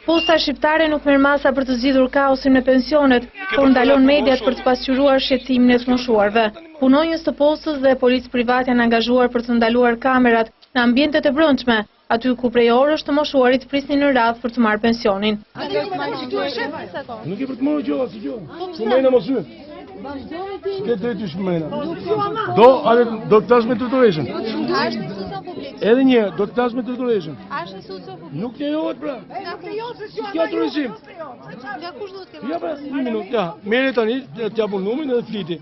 Posta shqiptare nuk merr masa për të zgjidhur kaosin në pensionet, por ndalon mediat për të pasqyruar shqetësimin e të moshuarve. Punonjës të postës dhe policë privat janë angazhuar për të ndaluar kamerat në ambientet e brendshme, aty ku prej orësh të moshuarit prisnin në radhë për të marrë pensionin. Nuk e për të marrë gjë, si gjë. Shumëna mos hy. S'ke drejtë shumëna. Do të tash me tortureshën. Edhe një, do të tash me tortureshën. Nuk lejohet pra. Nuk lejohet se s'ka torturim. Nga kush do të kemë? Ja pra, 1 minutë, ja. Merre tani, t'ja pun numrin edhe fliti.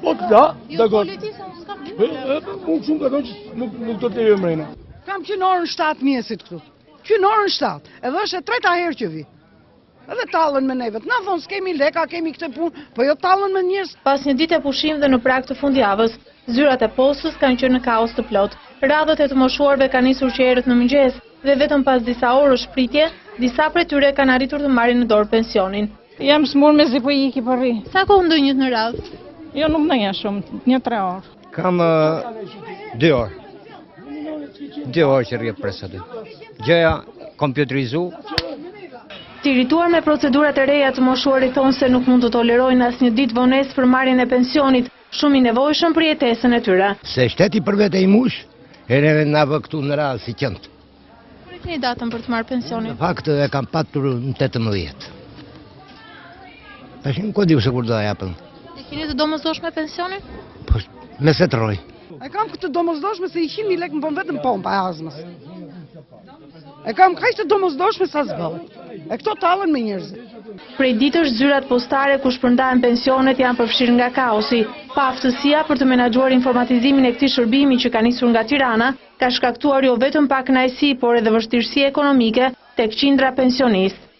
Po da, dakor. Unë shumë ka thonë që nuk do të lejoj mrena. Kam që në orën 7 mjesit këtu. Që në orën 7. Edhe është e treta herë që vi. Edhe tallën me neve. Na thonë s'kemi leka, kemi këtë punë, po jo tallën me njerëz. Pas një dite pushim dhe në prag të fundjavës, zyrat e postës kanë qenë në kaos të plot. Radhët e të moshuarve kanë nisur që erët në mëngjes dhe vetëm pas disa orësh pritje, disa prej tyre kanë arritur të marrin në dorë pensionin. Jam smur me zi po iki po rri. Sa kohë ndonjët në radhë? Jo, nuk ndonjë shumë, 1-3 orë. Kam 2 orë. 2 orë që rrje pres aty. Gjëja kompjuterizu. Të irrituar me procedurat e reja të moshuarit thonë se nuk mund të tolerojnë asnjë ditë vonesë për marrjen e pensionit, shumë i nevojshëm për jetesën e tyre. Se shteti për vete i mush, e neve na vë këtu në radhë si qëndë. Kur e keni datën për të marrë pensionin? Në fakt e kam patur në 18. Tash nuk di se kur do japën. E keni të domosdoshme pensionin? Po me se troj. E kam këtë domosdoshme se 100.000 lekë më bën vetëm pompa e azmës. E kam kaq të domosdoshme sa zbëhet. E këto tallen me njerëzit. Prej ditësh zyrat postare ku shpërndahen pensionet janë përfshirë nga kaosi. Pa aftësia për të menaxhuar informatizimin e këtij shërbimi që ka nisur nga Tirana, ka shkaktuar jo vetëm pak kënaqësi, por edhe vështirësi ekonomike tek qindra pensionistë.